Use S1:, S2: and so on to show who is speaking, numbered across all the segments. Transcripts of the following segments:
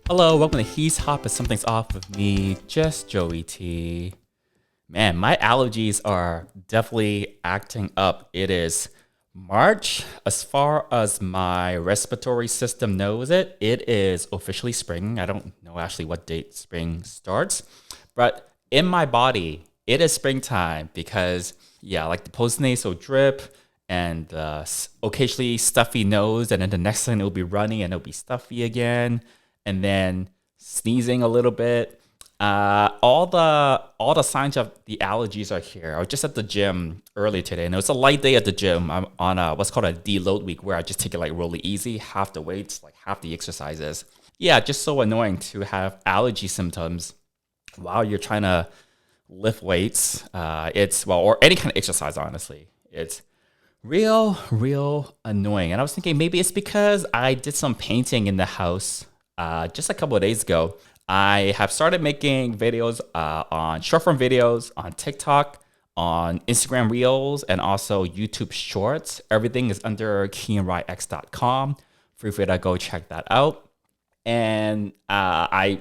S1: Hello, welcome to He's Hop, Something's Off with me, just Joey T. Man, my allergies are definitely acting up. It is March. As far as my respiratory system knows it is officially spring. I don't know actually what date spring starts, but in my body, it is springtime because, yeah, like the postnasal drip and occasionally stuffy nose, and then the next thing it'll be runny and it'll be stuffy again, and then sneezing a little bit. All the signs of the allergies are here. I was just at the gym early today, and it was a light day at the gym. I'm on what's called a deload week, where I just take it like really easy, half the weights, like half the exercises. Yeah, just so annoying to have allergy symptoms while you're trying to lift weights. Or any kind of exercise, honestly. It's real annoying. And I was thinking maybe it's because I did some painting in the house just a couple of days ago. I have started making videos on short form videos on TikTok, on Instagram Reels, and also YouTube Shorts. Everything is under KeenRyX.com. Feel free to go check that out. And I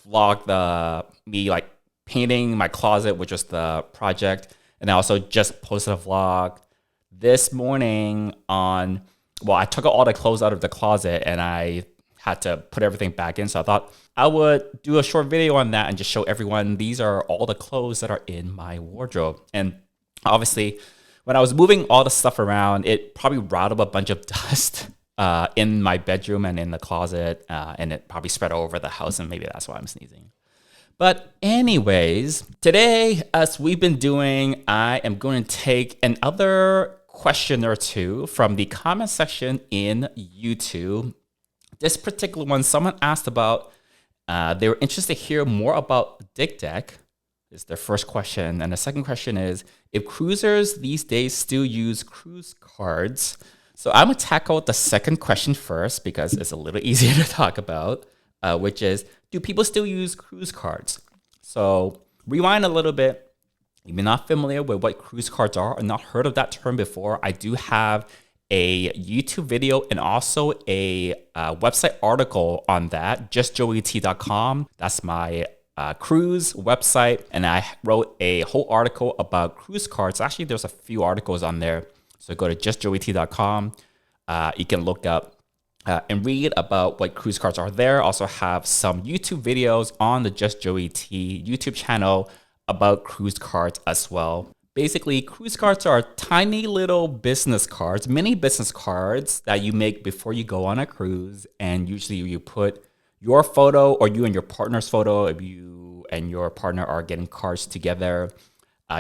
S1: vlogged me like painting my closet, which was the project. And I also just posted a vlog this morning I took all the clothes out of the closet and I had to put everything back in. So I thought I would do a short video on that and just show everyone these are all the clothes that are in my wardrobe. And obviously, when I was moving all the stuff around, it probably rattled a bunch of dust in my bedroom and in the closet, and it probably spread over the house, and maybe that's why I'm sneezing. But anyways, today, as we've been doing, I am going to take another question or two from the comment section in YouTube. This particular one, someone asked about, they were interested to hear more about Dick Deck, is their first question. And the second question is, if cruisers these days still use cruise cards. So I'm going to tackle the second question first because it's a little easier to talk about, which is, do people still use cruise cards? So rewind a little bit. If you're not familiar with what cruise cards are or not heard of that term before, I do have a YouTube video and also a website article on that, justjoeyt.com. That's my cruise website. And I wrote a whole article about cruise cards. Actually, there's a few articles on there. So go to justjoeyt.com. You can look up and read about what cruise cards are there. Also have some YouTube videos on the Just Joey T YouTube channel about cruise cards as well. Basically, cruise cards are tiny little business cards, mini business cards that you make before you go on a cruise. And usually you put your photo or you and your partner's photo, if you and your partner are getting cards together.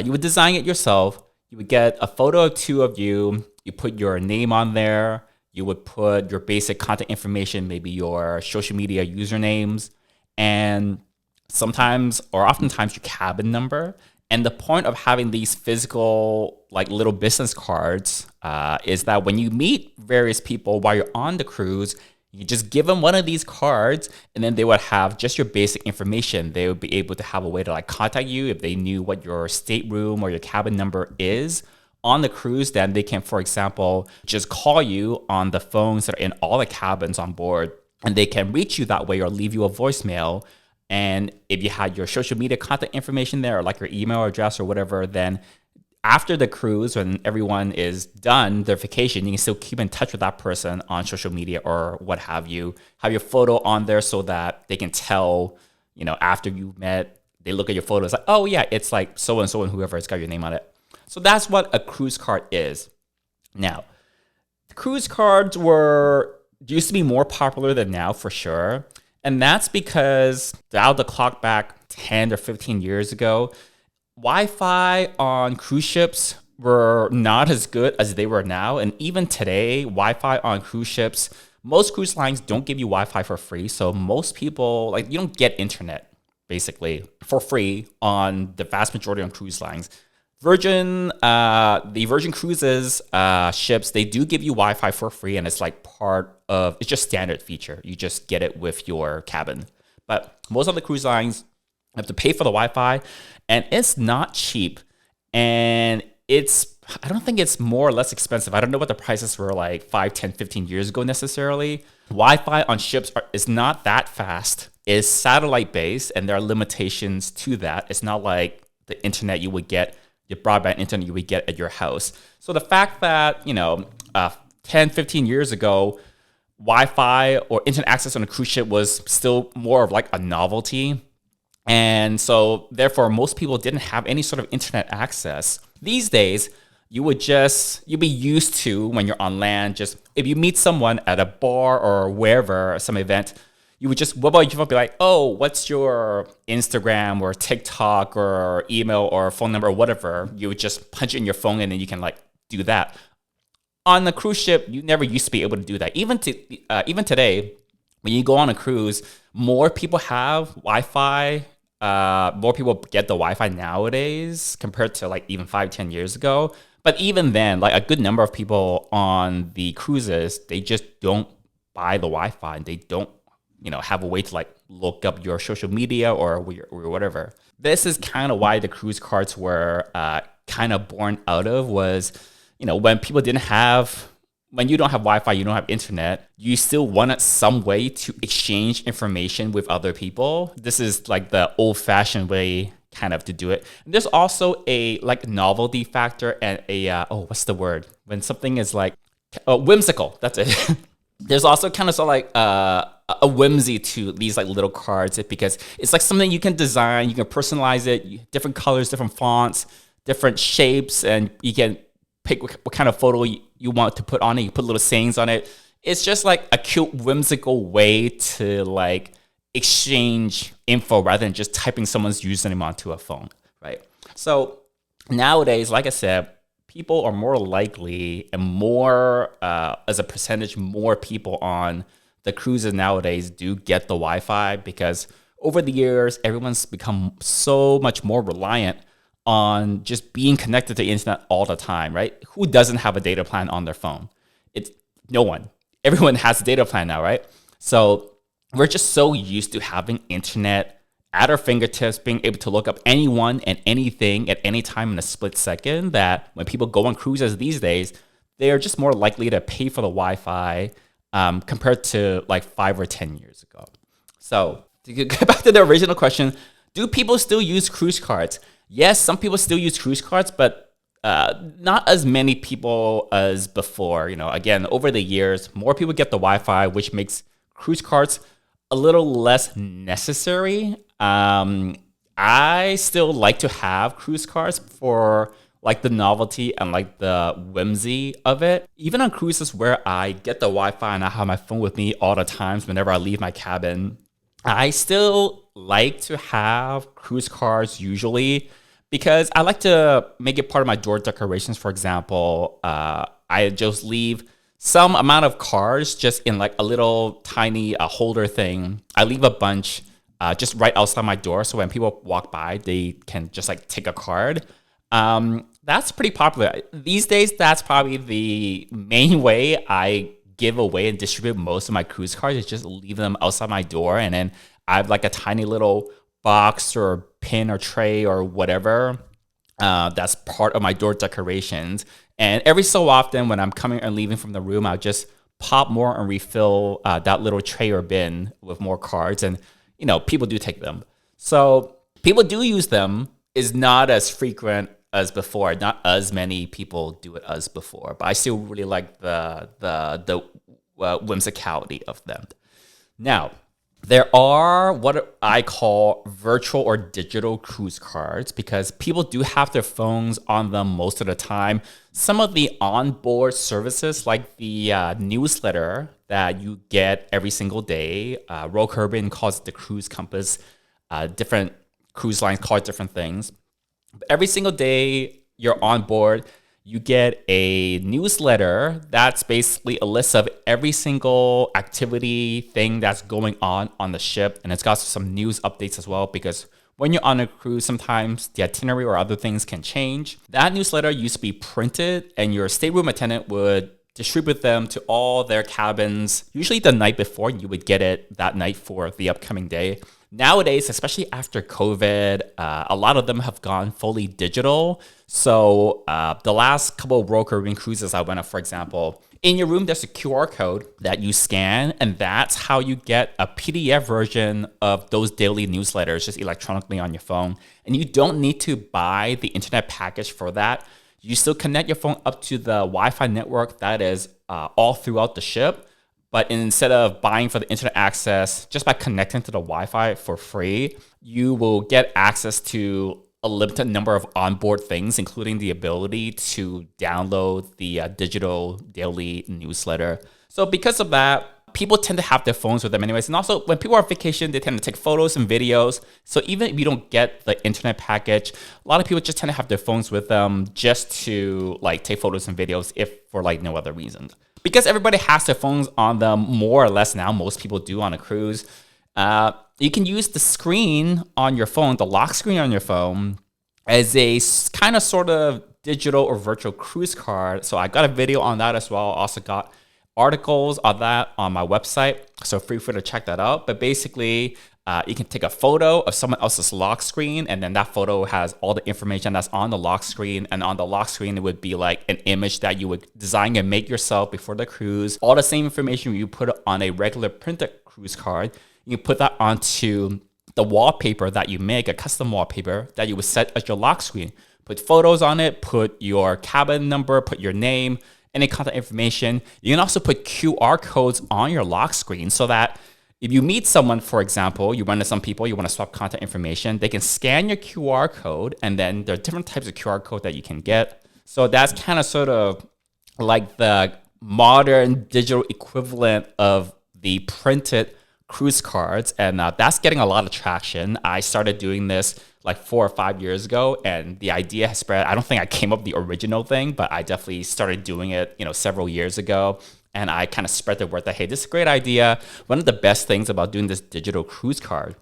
S1: You would design it yourself. You would get a photo of two of you. You put your name on there. You would put your basic contact information, maybe your social media usernames, and sometimes or oftentimes your cabin number. And the point of having these physical, like little business cards, is that when you meet various people while you're on the cruise, you just give them one of these cards, and then they would have just your basic information. They would be able to have a way to like contact you if they knew what your stateroom or your cabin number is on the cruise. Then they can, for example, just call you on the phones that are in all the cabins on board, and they can reach you that way or leave you a voicemail. And if you had your social media contact information there, or like your email address or whatever, then after the cruise, when everyone is done their vacation, you can still keep in touch with that person on social media or what have you. Have your photo on there so that they can tell, after you met, they look at your photo, it's like, oh yeah, it's like so-and-so and whoever has got your name on it. So that's what a cruise card is. Now, cruise cards used to be more popular than now for sure. And that's because dial the clock back 10 or 15 years ago, Wi-Fi on cruise ships were not as good as they were now. And even today, Wi-Fi on cruise ships, most cruise lines don't give you Wi-Fi for free. So most people, you don't get internet basically for free on the vast majority of cruise lines. The Virgin Cruises ships, they do give you Wi-Fi for free, and it's like it's just standard feature. You just get it with your cabin. But most of the cruise lines have to pay for the Wi-Fi, and it's not cheap. And I don't think it's more or less expensive. I don't know what the prices were like 5, 10, 15 years ago necessarily. Wi-Fi on ships is not that fast. It's satellite based, and there are limitations to that. It's not like the internet you would get, your broadband internet you would get at your house. So the fact that, 10, 15 years ago, Wi-Fi or internet access on a cruise ship was still more of like a novelty. And so therefore, most people didn't have any sort of internet access. These days, you'd be used to when you're on land, just if you meet someone at a bar or wherever, some event, you would just whip out your phone, be like, oh, what's your Instagram or TikTok or email or phone number or whatever. You would just punch it in your phone and then you can like do that. On the cruise ship, you never used to be able to do that. Even today, when you go on a cruise, more people have Wi-Fi. More people get the Wi-Fi nowadays compared to like even 5, 10 years ago. But even then, like a good number of people on the cruises, they just don't buy the Wi-Fi and they don't, have a way to like look up your social media or whatever. This is kind of why the cruise cards were kind of born out of was, when people when you don't have Wi-Fi, you don't have internet, you still wanted some way to exchange information with other people. This is like the old-fashioned way kind of to do it. And there's also a like novelty factor and what's the word? When something is like whimsical, that's it. There's also kind of sort of like a whimsy to these like little cards because it's like something you can design, you can personalize it, different colors, different fonts, different shapes, and you can pick what kind of photo you want to put on it. You put little sayings on it. It's just like a cute, whimsical way to like exchange info rather than just typing someone's username onto a phone, right? So nowadays, like I said, people are more likely and more, as a percentage, more people on the cruises nowadays do get the Wi-Fi because over the years, everyone's become so much more reliant on just being connected to the internet all the time, right? Who doesn't have a data plan on their phone? It's no one. Everyone has a data plan now, right? So we're just so used to having internet at our fingertips, being able to look up anyone and anything at any time in a split second that when people go on cruises these days, they're just more likely to pay for the Wi-Fi compared to like 5 or 10 years ago. So to get back to the original question, do people still use cruise cards? Yes, some people still use cruise cards, but not as many people as before. Again, over the years, more people get the Wi-Fi, which makes cruise cards a little less necessary. I still like to have cruise cards for like the novelty and like the whimsy of it. Even on cruises where I get the Wi-Fi and I have my phone with me all the times whenever I leave my cabin, I still like to have cruise cards usually because I like to make it part of my door decorations. For example, I just leave some amount of cards just in like a little tiny holder thing. I leave a bunch just right outside my door. So when people walk by, they can just like take a card. That's pretty popular. These days, that's probably the main way I give away and distribute most of my cruise cards is just leave them outside my door. And then I have like a tiny little box or pin or tray or whatever that's part of my door decorations. And every so often when I'm coming and leaving from the room, I'll just pop more and refill that little tray or bin with more cards. And, people do take them. So people do use them. Is not as frequent as before. Not as many people do it as before. But I still really like the whimsicality of them. Now, there are what I call virtual or digital cruise cards because people do have their phones on them most of the time. Some of the onboard services like the newsletter that you get every single day, Royal Caribbean calls it the Cruise Compass, different cruise lines call it different things. Every single day you're on board, you get a newsletter that's basically a list of every single activity thing that's going on the ship. And it's got some news updates as well, because when you're on a cruise, sometimes the itinerary or other things can change. That newsletter used to be printed and your stateroom attendant would distribute them to all their cabins, usually the night before. You would get it that night for the upcoming day. Nowadays, especially after COVID, a lot of them have gone fully digital. So the last couple of Royal Caribbean cruises I went on, for example, in your room, there's a QR code that you scan, and that's how you get a PDF version of those daily newsletters just electronically on your phone. And you don't need to buy the internet package for that. You still connect your phone up to the Wi-Fi network that is all throughout the ship. But instead of buying for the internet access, just by connecting to the Wi-Fi for free, you will get access to a limited number of onboard things, including the ability to download the digital daily newsletter. So because of that, people tend to have their phones with them anyways. And also, when people are on vacation, they tend to take photos and videos. So even if you don't get the internet package, a lot of people just tend to have their phones with them just to like take photos and videos, if for like no other reason. Because everybody has their phones on them more or less now, most people do on a cruise. You can use the screen on your phone, the lock screen on your phone, as a kind of sort of digital or virtual cruise card. So I got a video on that as well. Also got articles on that on my website, so feel free to check that out. But basically, you can take a photo of someone else's lock screen, and then that photo has all the information that's on the lock screen. And on the lock screen, it would be like an image that you would design and make yourself before the cruise. All the same information you put on a regular printed cruise card, you put that onto the wallpaper that you make, a custom wallpaper that you would set as your lock screen. Put photos on it, put your cabin number, put your name, any contact information. You can also put QR codes on your lock screen so that if you meet someone, for example, you run into some people, you want to swap contact information, they can scan your QR code, and then there are different types of QR code that you can get. So that's kind of sort of like the modern digital equivalent of the printed cruise cards, and that's getting a lot of traction. I started doing this like 4 or 5 years ago, and the idea has spread. I don't think I came up with the original thing, but I definitely started doing it, several years ago. And I kind of spread the word that, hey, this is a great idea. One of the best things about doing this digital cruise card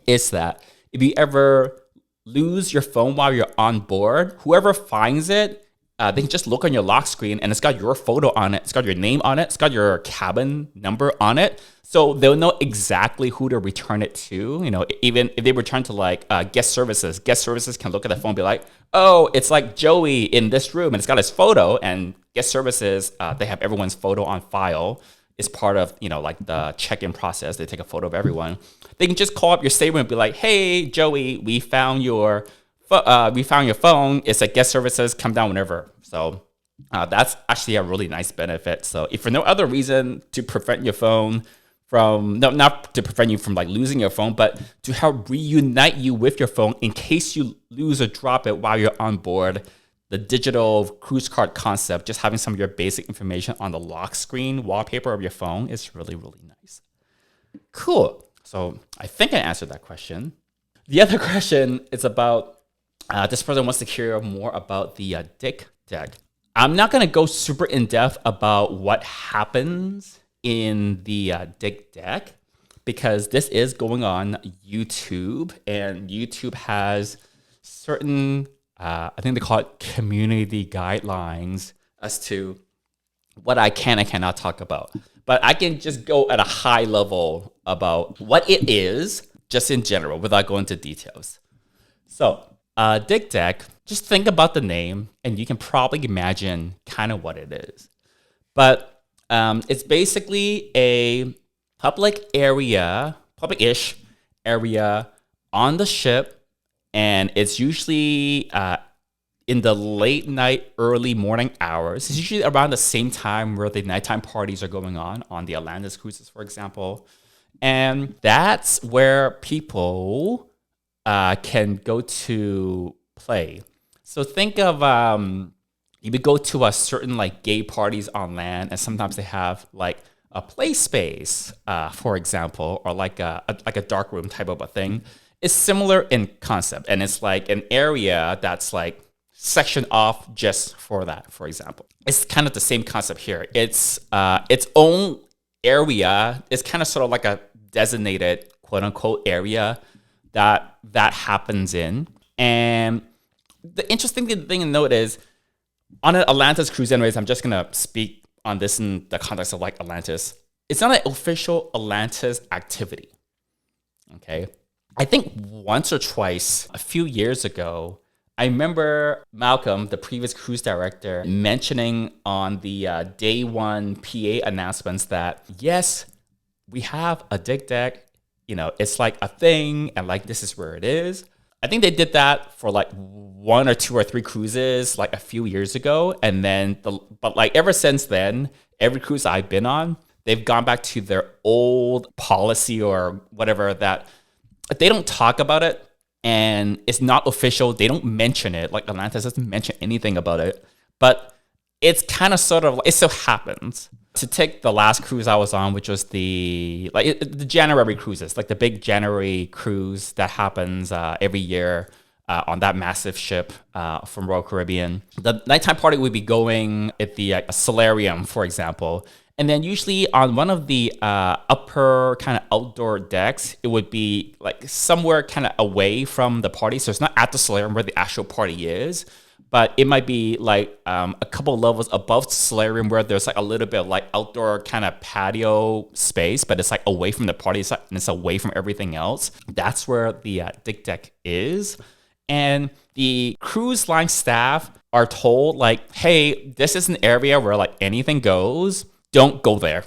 S1: is that if you ever lose your phone while you're on board, whoever finds it, they can just look on your lock screen, and it's got your photo on it. It's got your name on it. It's got your cabin number on it. So they'll know exactly who to return it to. Even if they return to like guest services can look at the phone and be like, oh, it's like Joey in this room, and it's got his photo. And guest services, they have everyone's photo on file. It's part of like the check-in process. They take a photo of everyone. They can just call up your stateroom and be like, hey, Joey, we found your phone. It's like guest services, come down whenever. So that's actually a really nice benefit. So if for no other reason to prevent your phone from, no, not to prevent you from like losing your phone, but to help reunite you with your phone in case you lose or drop it while you're on board, the digital cruise card concept, just having some of your basic information on the lock screen wallpaper of your phone is really, really nice. Cool. So I think I answered that question. The other question is about, this person wants to hear more about the Dick Deck. I'm not going to go super in depth about what happens in the Dick Deck because this is going on YouTube, and YouTube has certain, I think they call it community guidelines as to what I can and cannot talk about. But I can just go at a high level about what it is, just in general, without going into details. So, Dick Deck, just think about the name, and you can probably imagine kind of what it is. But it's basically a public-ish area on the ship, and it's usually in the late night, early morning hours. It's usually around the same time where the nighttime parties are going on the Atlantis cruises, for example. And that's where people can go to play. So think of you would go to a certain like gay parties on land, and sometimes they have like a play space, for example, or like a dark room type of a thing. It's similar in concept, and it's like an area that's like sectioned off just for that, for example. It's kind of the same concept here. It's its own area. It's kind of sort of like a designated quote unquote area that happens in. And the interesting thing to note is on an Atlantis cruise anyways, I'm just going to speak on this in the context of like Atlantis. It's not an official Atlantis activity. Okay. I think once or twice a few years ago, I remember Malcolm, the previous cruise director, mentioning on the day one PA announcements that, yes, we have a dig deck. You know, it's like a thing, and like this is where it is. I think they did that for like 1 or 2 or 3 cruises like a few years ago. And then, but like ever since then, every cruise I've been on, they've gone back to their old policy or whatever that they don't talk about it. And it's not official. They don't mention it. Like Atlantis doesn't mention anything about it. But it's kind of sort of, it so happens. To take the last cruise I was on, which was the January cruises, like the big January cruise that happens every year on that massive ship from Royal Caribbean. The nighttime party would be going at the solarium, for example. And then usually on one of the upper kind of outdoor decks, it would be like somewhere kind of away from the party. So it's not at the solarium where the actual party is, but it might be like a couple levels above the solarium where there's like a little bit of like outdoor kind of patio space, but it's like away from the party and it's away from everything else. That's where the dig deck is. And the cruise line staff are told like, hey, this is an area where like anything goes. Don't go there.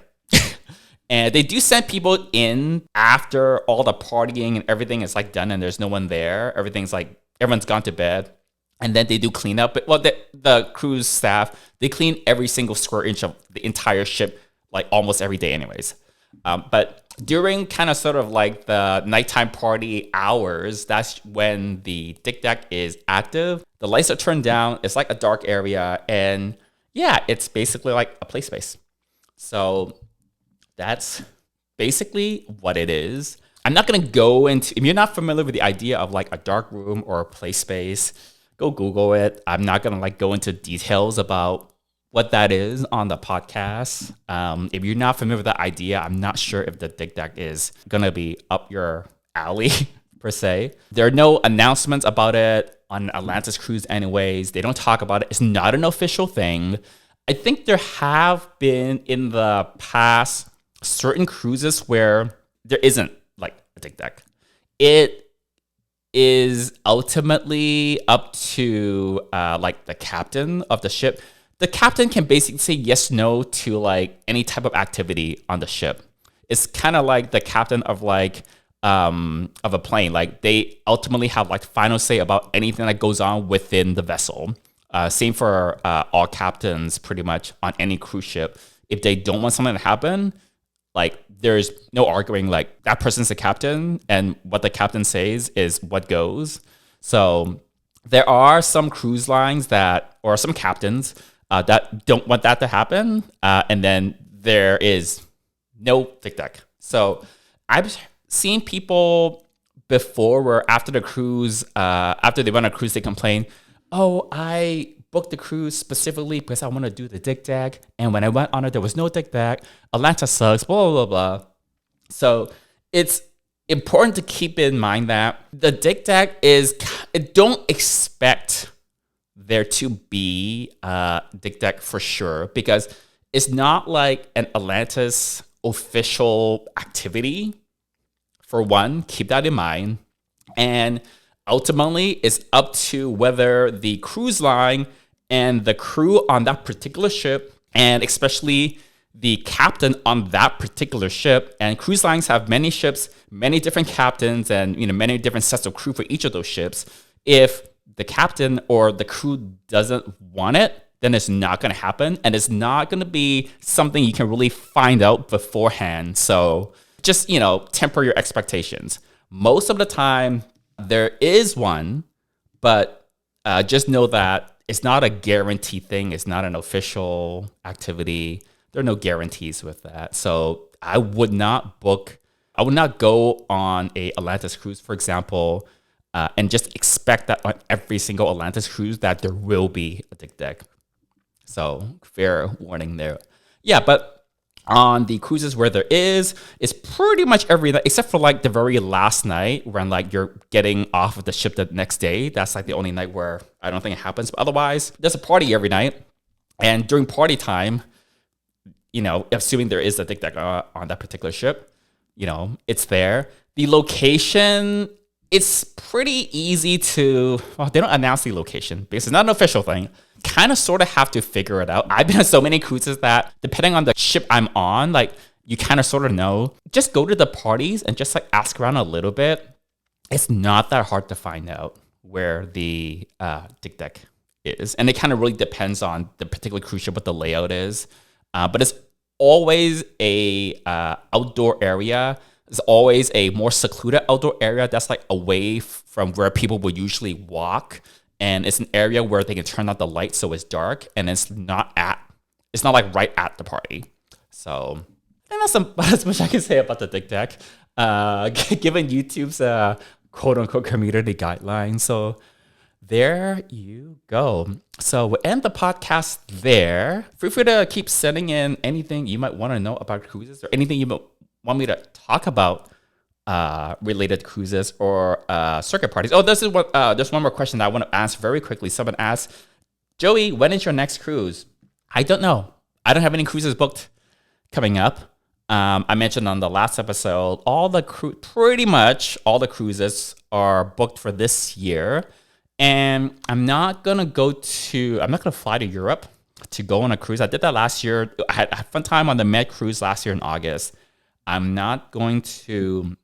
S1: And they do send people in after all the partying and everything is like done and there's no one there. Everyone's gone to bed. And then they do clean up. Well, the cruise staff, they clean every single square inch of the entire ship, like almost every day anyways. But during kind of sort of like the nighttime party hours, that's when the dig deck is active. The lights are turned down. It's like a dark area. And yeah, it's basically like a play space. So that's basically what it is. I'm not going to go into, if you're not familiar with the idea of like a dark room or a play space, go Google it. I'm not going to like go into details about what that is on the podcast. If you're not familiar with the idea, I'm not sure if the dig deck is going to be up your alley per se. There are no announcements about it on Atlantis Cruise anyways. They don't talk about it. It's not an official thing. I think there have been in the past certain cruises where there isn't like a dig deck. It is ultimately up to like the captain of the ship. The captain can basically say yes, no to like any type of activity on the ship. It's kind of like the captain of like of a plane. Like they ultimately have like final say about anything that goes on within the vessel. Same for all captains pretty much on any cruise ship. If they don't want something to happen, like there's no arguing, like that person's the captain and what the captain says is what goes. So there are some cruise lines or some captains that don't want that to happen. And then there is no dig deck. So I've seen people before where after the cruise, after they went on a cruise, they complain, oh, I booked the cruise specifically because I want to do the dig deck. And when I went on it, there was no dig deck. Atlanta sucks, blah, blah, blah. So it's important to keep in mind that the dig deck don't expect there to be a dig deck for sure, because it's not like an Atlantis official activity. For one, keep that in mind. And ultimately, it's up to whether the cruise line and the crew on that particular ship, and especially the captain on that particular ship, and cruise lines have many ships, many different captains, and many different sets of crew for each of those ships. If the captain or the crew doesn't want it, then it's not going to happen, and it's not going to be something you can really find out beforehand. So just temper your expectations. Most of the time, there is one, but just know that it's not a guaranteed thing. It's not an official activity. There are no guarantees with that. So I would not go on a Atlantis cruise, for example, and just expect that on every single Atlantis cruise that there will be a dig deck. So fair warning there. Yeah, but on the cruises where there is, it's pretty much every night, except for like the very last night when like you're getting off of the ship the next day. That's like the only night where I don't think it happens. But otherwise, there's a party every night. And during party time, assuming there is a deck deck on that particular ship, it's there. The location, it's pretty easy to, well, they don't announce the location because it's not an official thing. Kind of sort of have to figure it out. I've been on so many cruises that depending on the ship I'm on, like you kind of sort of know. Just go to the parties and just like ask around a little bit. It's not that hard to find out where the dig deck is. And it kind of really depends on the particular cruise ship, what the layout is. But it's always a outdoor area. It's always a more secluded outdoor area that's like away from where people would usually walk. And it's an area where they can turn out the light so it's dark. And it's not like right at the party. So I think that's as much I can say about the dig deck. Given YouTube's quote unquote community guidelines. So there you go. So we'll end the podcast there. Feel free to keep sending in anything you might want to know about cruises or anything you might want me to talk about related cruises or circuit parties. Oh, there's one more question that I want to ask very quickly. Someone asked, Joey, when is your next cruise? I don't know. I don't have any cruises booked coming up. I mentioned on the last episode, pretty much all the cruises are booked for this year. And I'm not going to fly to Europe to go on a cruise. I did that last year. I had a fun time on the Med cruise last year in August. I'm not going to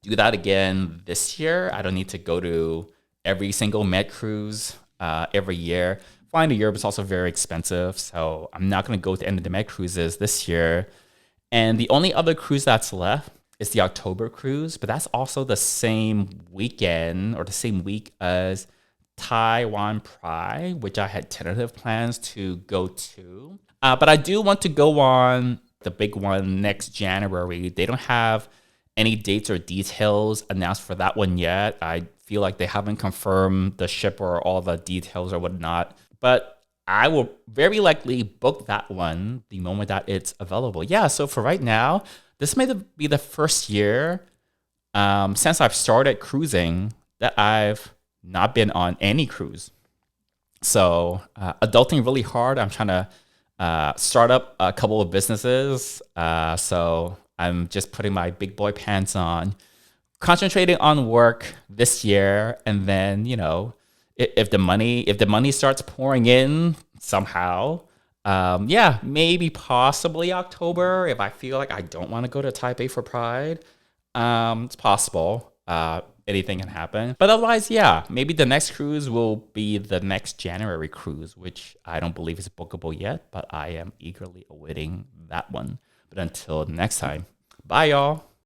S1: do that again this year. I don't need to go to every single Med cruise every year. Flying to Europe is also very expensive. So I'm not going to go to any of the Med cruises this year. And the only other cruise that's left is the October cruise, but that's also the same weekend or the same week as Taiwan Pride, which I had tentative plans to go to. But I do want to go on the big one next January. They don't have any dates or details announced for that one yet. I feel like they haven't confirmed the ship or all the details or whatnot. But I will very likely book that one the moment that it's available. Yeah, so for right now, this may be the first year since I've started cruising that I've not been on any cruise. So adulting really hard. I'm trying to start up a couple of businesses. So I'm just putting my big boy pants on, concentrating on work this year, and then, if the money starts pouring in somehow, maybe possibly October if I feel like I don't want to go to Taipei for Pride. It's possible. Anything can happen. But otherwise, maybe the next cruise will be the next January cruise, which I don't believe is bookable yet, but I am eagerly awaiting that one. But until next time, bye y'all.